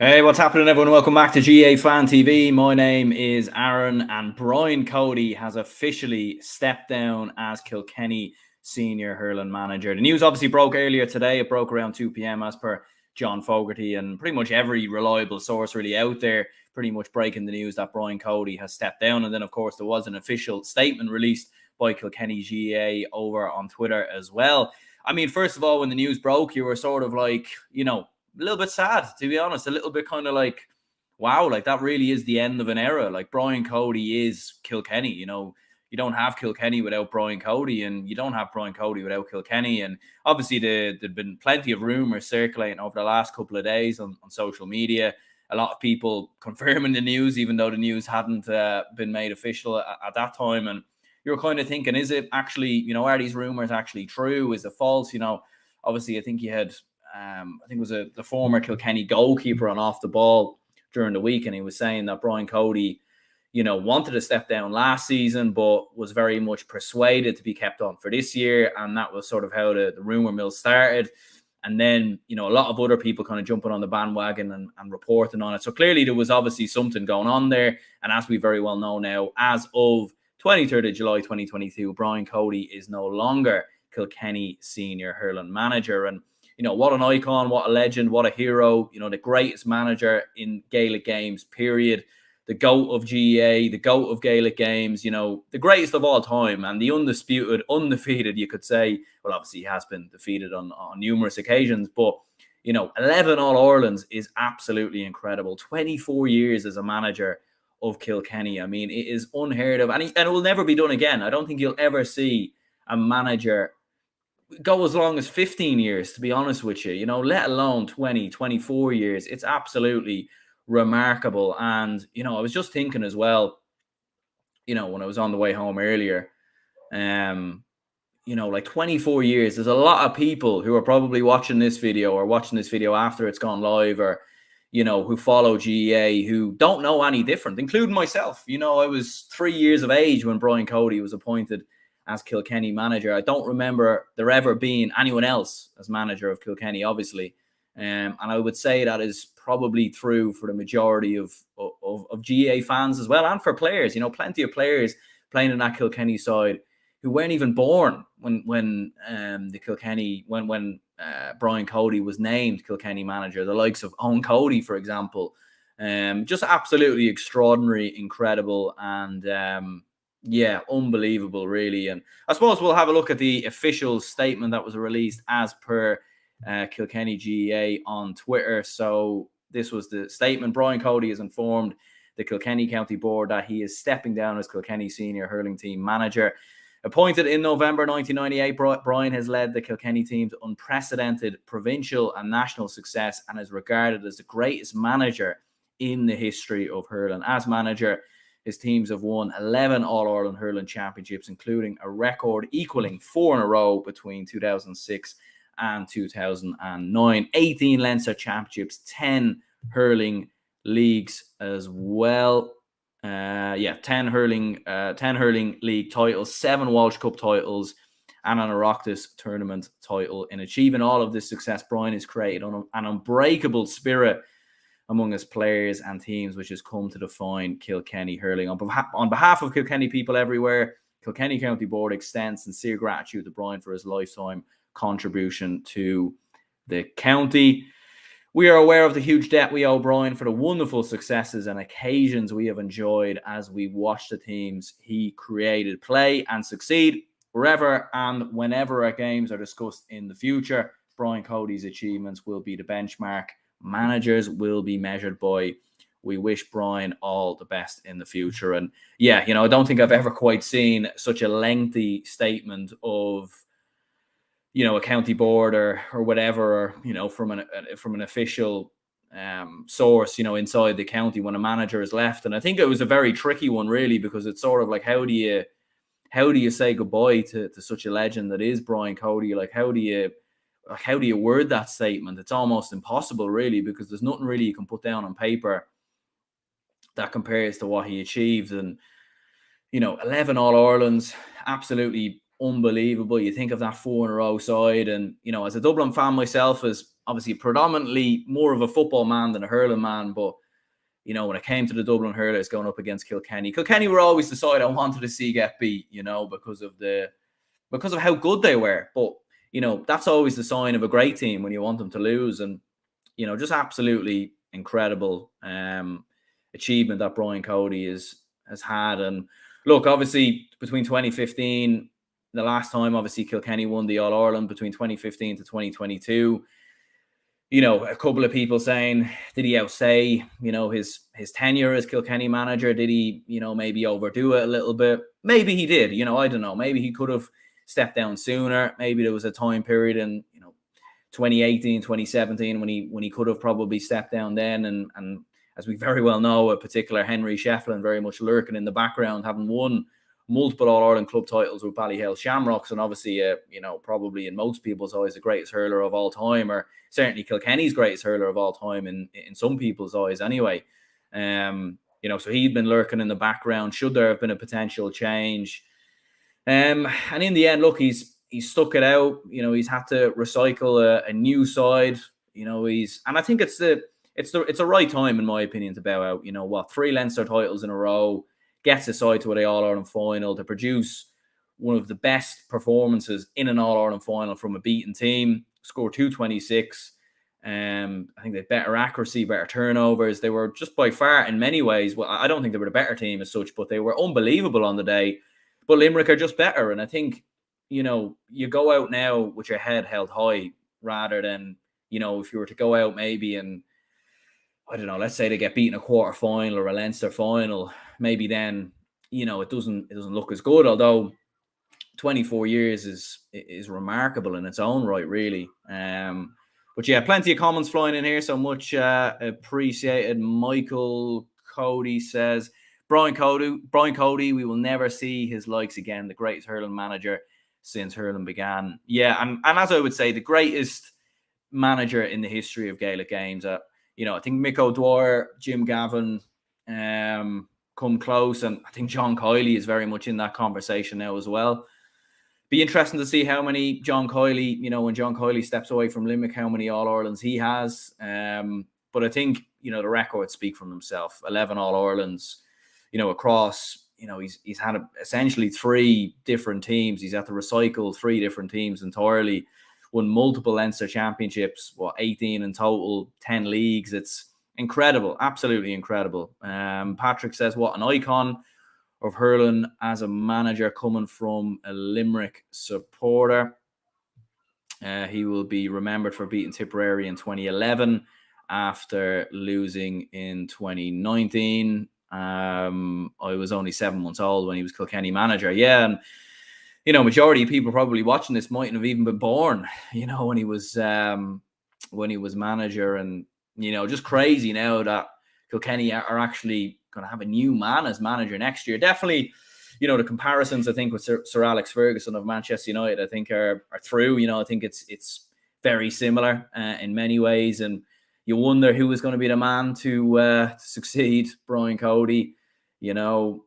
Hey, what's happening, everyone? Welcome back to GA Fan TV. My name is Aaron, and Brian Cody has officially stepped down as Kilkenny senior hurling manager. The news obviously broke earlier today. It broke around 2 p.m. as per John Fogarty, and pretty much every reliable source really out there pretty much breaking the news that Brian Cody has stepped down. And then, of course, there was an official statement released by Kilkenny GAA over on Twitter as well. I mean, first of all, when the news broke, you were sort of like, a little bit sad, to be honest, a little bit kind of like, wow, like that really is the end of an era. Like Brian Cody is Kilkenny, you don't have Kilkenny without Brian Cody, and you don't have Brian Cody without Kilkenny. And obviously there'd been plenty of rumors circulating over the last couple of days on social media. A lot of people confirming the news, even though the news hadn't been made official at that time. And you're kind of thinking, is it actually, are these rumors actually true? Is it false? Obviously I think you had I think it was the former Kilkenny goalkeeper on Off the Ball during the week, and he was saying that Brian Cody, wanted to step down last season, but was very much persuaded to be kept on for this year, and that was sort of how the rumor mill started. And then, a lot of other people kind of jumping on the bandwagon and reporting on it. So clearly there was obviously something going on there, and as we very well know now, as of 23rd of July 2022, Brian Cody is no longer Kilkenny senior hurling manager. And what an icon, what a legend, what a hero, the greatest manager in Gaelic games, period. The GOAT of GAA, the GOAT of Gaelic games, the greatest of all time, and the undefeated, you could say. Well, obviously he has been defeated on numerous occasions, but 11 All-Irelands is absolutely incredible. 24 years as a manager of Kilkenny. I mean, it is unheard of, and it will never be done again. I don't think you'll ever see a manager go as long as 15 years, to be honest with you, let alone 20, 24 years. It's absolutely remarkable. And, I was just thinking as well, when I was on the way home earlier, like 24 years, there's a lot of people who are probably watching this video or watching this video after it's gone live, or, who follow GAA, who don't know any different, including myself. I was 3 years of age when Brian Cody was appointed as Kilkenny manager. I don't remember there ever being anyone else as manager of Kilkenny, obviously. And I would say that is probably true for the majority of GAA fans as well, and for players. Plenty of players playing in that Kilkenny side who weren't even born when Brian Cody was named Kilkenny manager. The likes of Owen Cody, for example. Just absolutely extraordinary, incredible, and yeah, unbelievable, really. And I suppose we'll have a look at the official statement that was released as per Kilkenny GAA on Twitter. So this was the statement. Brian Cody has informed the Kilkenny County Board that he is stepping down as Kilkenny senior hurling team manager. Appointed in November 1998, Brian has led the Kilkenny team to unprecedented provincial and national success and is regarded as the greatest manager in the history of hurling. As manager, his teams have won 11 All-Ireland hurling championships, including a record equaling 4 in a row between 2006 and 2009. 18 Leinster championships, 10 hurling leagues as well. 10 hurling league titles, 7 Walsh Cup titles, and an Oireachtas tournament title. In achieving all of this success, Brian has created an unbreakable spirit among his players and teams, which has come to define Kilkenny hurling. On behalf of Kilkenny people everywhere, Kilkenny County Board extends sincere gratitude to Brian for his lifetime contribution to the county. We are aware of the huge debt we owe Brian for the wonderful successes and occasions we have enjoyed as we watch the teams he created play and succeed. Wherever and whenever our games are discussed in the future, Brian Cody's achievements will be the benchmark managers will be measured by. We wish Brian all the best in the future. And yeah, I don't think I've ever quite seen such a lengthy statement of, a county board or whatever, or, from an official source, inside the county when a manager is left. And I think it was a very tricky one, really, because it's sort of like, how do you say goodbye to such a legend that is Brian Cody? Like, how do you word that statement? It's almost impossible, really, because there's nothing really you can put down on paper that compares to what he achieved. And 11 All-Irelands, absolutely unbelievable. You think of that 4 in a row side, and as a Dublin fan myself, as obviously predominantly more of a football man than a hurling man, but you know, when it came to the Dublin hurlers going up against Kilkenny were always the side I wanted to see get beat, you know, because of how good they were. But you know, that's always the sign of a great team when you want them to lose. And you know, just absolutely incredible achievement that Brian Cody has had. And look, obviously between 2015, the last time obviously Kilkenny won the All Ireland, between 2015 to 2022. You know, a couple of people saying, did he outstay, you know, his tenure as Kilkenny manager? Did he, you know, maybe overdo it a little bit? Maybe he did. You know, I don't know. Maybe he could have stepped down sooner. Maybe there was a time period in, you know, 2018, 2017 when he could have probably stepped down then. And as we very well know, a particular Henry Shefflin very much lurking in the background, having won multiple All-Ireland club titles with Ballyhale Shamrocks, and obviously, you know, probably in most people's eyes, the greatest hurler of all time, or certainly Kilkenny's greatest hurler of all time in some people's eyes anyway. You know, so he'd been lurking in the background. Should there have been a potential change? And in the end, look, he's stuck it out. You know, he's had to recycle a new side. You know, and I think it's the right time, in my opinion, to bow out. You know, 3 Leinster titles in a row, gets a side to the All-Ireland final, to produce one of the best performances in an All-Ireland final from a beaten team, scored 226. I think they had better accuracy, better turnovers. They were just by far, in many ways, well, I don't think they were the better team as such, but they were unbelievable on the day. But Limerick are just better. And I think, you know, you go out now with your head held high rather than, you know, if you were to go out maybe and, I don't know, let's say they get beaten a quarter final or a Leinster final, maybe then, you know, it doesn't look as good. Although 24 years is remarkable in its own right, really. But yeah, plenty of comments flying in here, so much appreciated. Michael Cody says, Brian Cody, we will never see his likes again. The greatest hurling manager since hurling began. Yeah, and as I would say, the greatest manager in the history of Gaelic games. You know, I think Mick O'Dwyer, Jim Gavin come close, and I think John Kiley is very much in that conversation now as well. Be interesting to see how many John Kiley, you know, when John Kiley steps away from Limerick, how many All-Irelands he has. But I think, you know, the records speak for themselves. 11 All-Irelands, you know, across, you know, he's had essentially 3 different teams. He's had to recycle 3 different teams entirely. Won multiple Leinster championships, 18 in total, 10 leagues. It's incredible, absolutely incredible. Patrick says, what an icon of hurling as a manager, coming from a Limerick supporter. He will be remembered for beating Tipperary in 2011 after losing in 2019. I was only 7 months old when he was Kilkenny manager. Yeah, and you know, majority of people probably watching this mightn't have even been born, you know, when he was manager. And, you know, just crazy now that Kilkenny are actually going to have a new man as manager next year. Definitely, you know, the comparisons, I think, with Sir Alex Ferguson of Manchester United, I think are through. You know, I think it's very similar in many ways. And you wonder who is going to be the man to succeed Brian Cody, you know.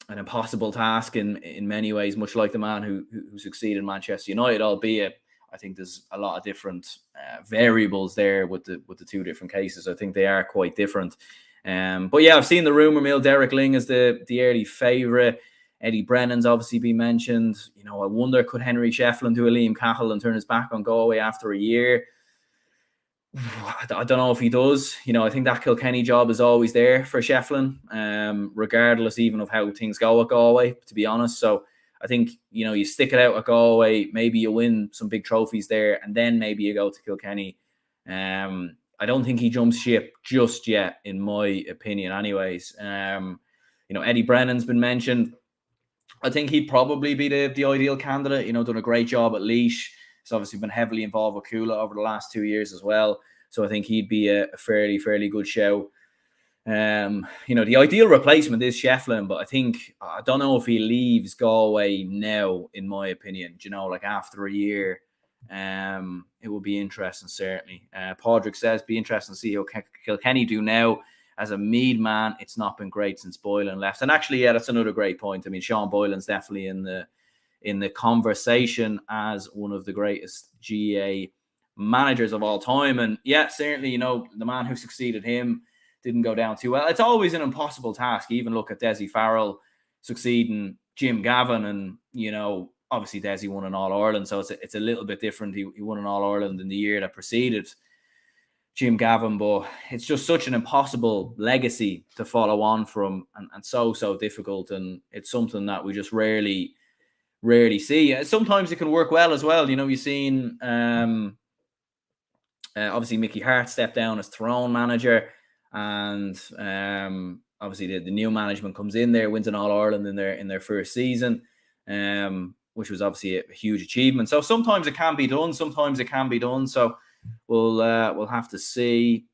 An impossible task in many ways, much like the man who succeeded in Manchester United, albeit I think there's a lot of different variables there with the 2 different cases. I think they are quite different. But yeah, I've seen the rumour mill. Derek Ling is the early favourite. Eddie Brennan's obviously been mentioned. You know, I wonder, could Henry Shefflin do a Liam Cahill and turn his back on Galway after a year? I don't know if he does. You know, I think that Kilkenny job is always there for Shefflin, regardless even of how things go at Galway, to be honest. So I think, you know, you stick it out at Galway, maybe you win some big trophies there, and then maybe you go to Kilkenny. I don't think he jumps ship just yet, in my opinion anyways. You know, Eddie Brennan's been mentioned. I think he'd probably be the ideal candidate. You know, done a great job at Laois. He's obviously been heavily involved with Coola over the last 2 years as well. So I think he'd be a fairly good show. You know, the ideal replacement is Shefflin, but I don't know if he leaves Galway now, in my opinion. You know, like after a year, it will be interesting, certainly. Padraig says, be interesting to see how Kilkenny do now. As a Mead man, it's not been great since Boylan left. And actually, yeah, that's another great point. I mean, Sean Boylan's definitely in the conversation as one of the greatest GAA managers of all time. And yeah, certainly, you know, the man who succeeded him didn't go down too well. It's always an impossible task. Even look at Dessie Farrell succeeding Jim Gavin, and, you know, obviously Dessie won an All-Ireland, so it's a little bit different. He won an All-Ireland in the year that preceded Jim Gavin, but it's just such an impossible legacy to follow on from, and so difficult, and it's something that we just rarely see. Sometimes it can work well as well. You know, you've seen obviously Mickey Hart stepped down as Tyrone manager, and obviously the new management comes in there, wins an All-Ireland in their first season, which was obviously a huge achievement. So sometimes it can be done, sometimes it can be done. So we'll have to see.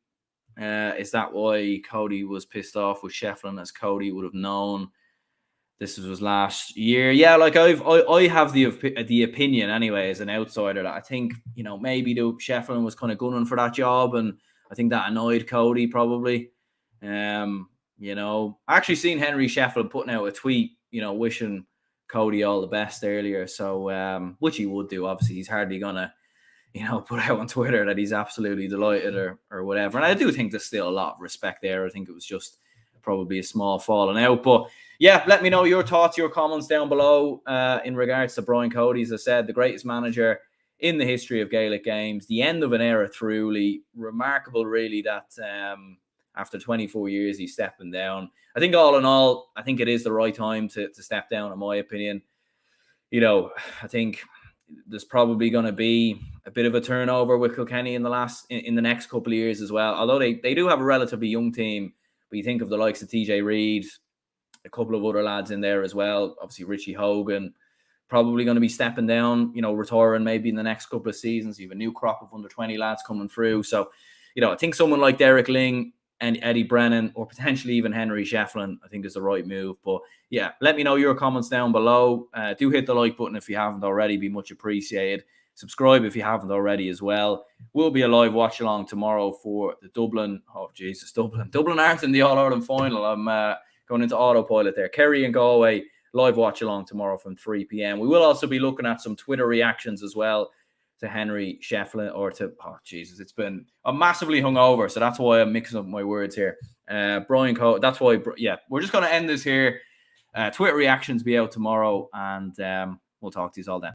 Is that why Cody was pissed off with Shefflin, as Cody would have known this was last year? Yeah, like I have the opinion anyway, as an outsider, that I think, you know, maybe Shefflin was kind of gunning for that job, and I think that annoyed Cody probably. You know, I actually seen Henry Shefflin putting out a tweet, you know, wishing Cody all the best earlier. So which he would do. Obviously, he's hardly gonna, you know, put out on Twitter that he's absolutely delighted or whatever. And I do think there's still a lot of respect there. I think it was just probably a small falling out. But yeah, let me know your thoughts, your comments down below in regards to Brian Cody. As I said, the greatest manager in the history of Gaelic games, the end of an era truly. Remarkable, really, that after 24 years he's stepping down. I think all in all, I think it is the right time to step down, in my opinion. You know, I think there's probably going to be a bit of a turnover with Kilkenny in the next couple of years as well. Although they do have a relatively young team, but you think of the likes of TJ Reid, a couple of other lads in there as well. Obviously, Richie Hogan probably going to be stepping down, you know, retiring maybe in the next couple of seasons. You have a new crop of under 20 lads coming through. So, you know, I think someone like Derek Ling and Eddie Brennan, or potentially even Henry Shefflin, I think is the right move. But yeah, let me know your comments down below. Do hit the like button if you haven't already, be much appreciated. Subscribe if you haven't already as well. We'll be a live watch along tomorrow for the Dublin aren't in the All-Ireland final. I'm going into autopilot there. Kerry and Galway, live watch along tomorrow from 3 p.m. We will also be looking at some Twitter reactions as well to Henry Shefflin, or to, I'm massively hungover, so that's why I'm mixing up my words here. Brian Cody, that's why, yeah, we're just going to end this here. Twitter reactions be out tomorrow, and we'll talk to you all then.